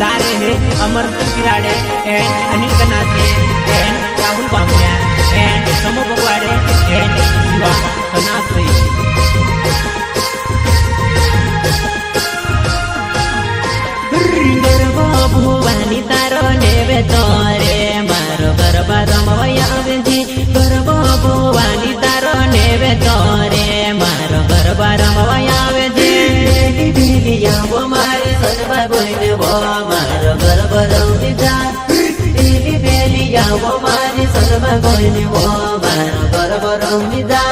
लारे हे Amarsingh Kirade and Anil Kanase and Rahul Bamanya and Samo Bagwade and Shiva Kanase garba भुवानी तारो नेवे तोरे मारो गरबा रमवया आवेजी गरबा भुवानी तारो नेवे तोरे मारो गरबा रमवया आवेजी बेली बेली यावो मारे सनबा बोइने वो मारो गरबा रमवी जा बेली बेली यावो मारे सनबा बोइने वो मारो गरबा रमवी जा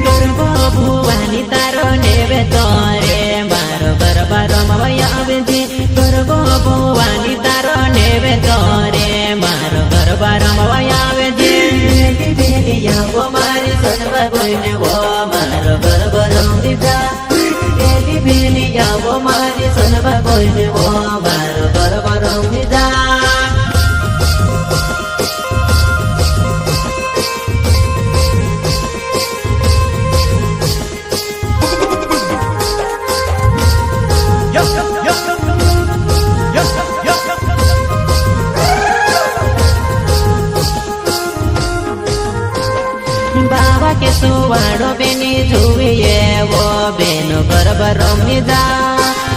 भुवानी तारो नेवे तोरे मारो गरबा रमवया आवेजी गरबा भुवानी तारो नेवे तोरे मारो गरबा रमवया आवेजी बेली बेली यावो मारी सनबा बोइने वो मारो गरबा रमवी जा बेली बेली यावो मारी सनबा बोइने वो मारो गरबा रमवी जा बाबा के सुवाड़ो बेनी जुए वो बेनो गरबा रमवी जा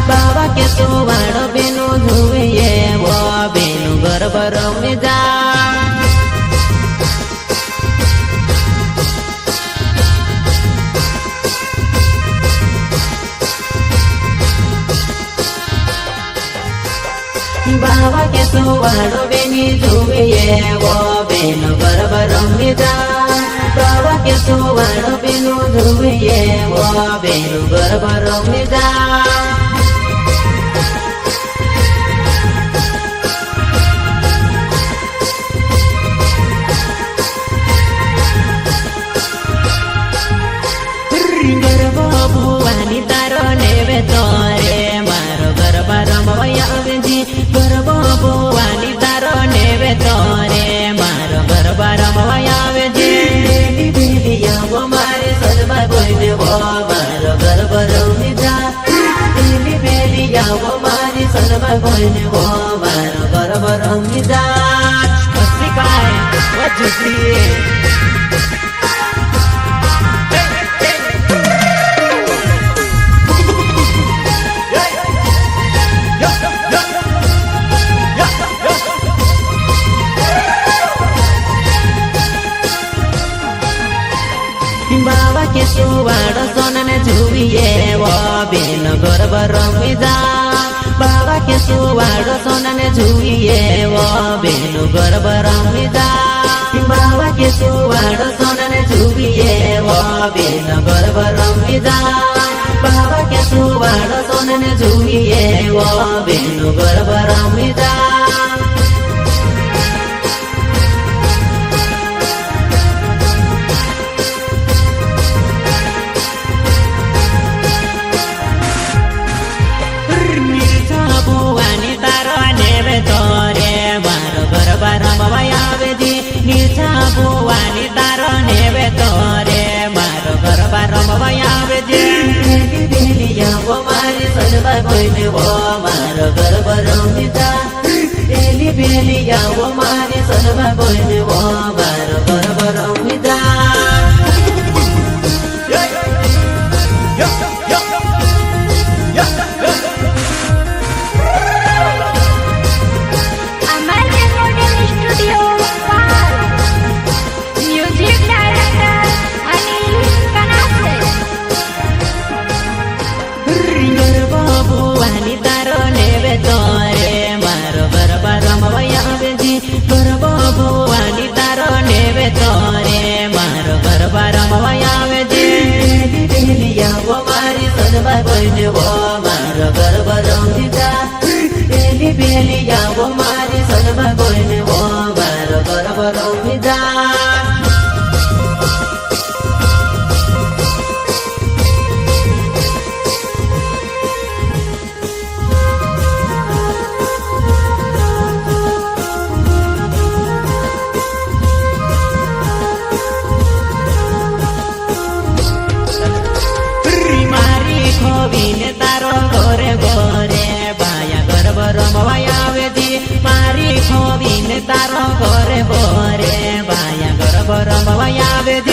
बाबा के सुवाड़ो बेनो जुए वो बेनो गरबा रमवी जा बाबा के सुवाड़ो बेनी जुए वो बेनो गरबा रमवी जा बाबा के सुवाड़ो बेनो जुए वो बेनो गरबा रमवी जा गरबा भुवानी तारो नेवे तोरे मारो गरबा रमवया आवेजी गरबा भुवानी तारो नेवे तोरे मारो गरबा रमवया आवेजी बेली बेली यावो मारे सनबा बोइने वो मारो गरबा रमवी जा बेली बेली यावो मारे सनबा बोइने वो मारो गरबा रमवी जा मस्ती काय वजुसी बाबा के सुवाड़ो सोनने जुए वो बेनो गरबा रमवी जा बाबा के सुवाड़ो सोनने जुए वो बेनो गरबा रमवी जा बाबा के सुवाड़ो सोनने जुए वो बेनो गरबा रमवी जा बाबा के सुवाड़ो सोनने जुए वो बेनो गरबा रमवी जा भुवानी तारो नेवे तोरे मारो गरबा रमवया आवेजी नीचा भुवानी तारो नेवे तोरे मारो गरबा रमवया आवेजी बेली बेली यावो मारी सनबा बोइने वो मारो गरबा रमवी जा बेली बेली यावो मारी सनबा बोइने वो मारो गरबा रमवी जा भुवानी तारो नेवे तोरे मारो गरबा रमवया आवेजी गरबा भुवानी तारो नेवे तोरे मारो गरबा रमवया आवेजी बेली बेली यावो मारी सनबा बोइने वो मारो गरबा रमवी जा बेली बेली यावो मारी सनबा बोइने वो मारो गरबा रमवी जा ખોવીને તારો ગોરે ગોરે બાયા ગરબા રમવા આવે જી મારી ખોવીને તારો ગોરે ગોરે બાયા ગરબા રમવા આવે જી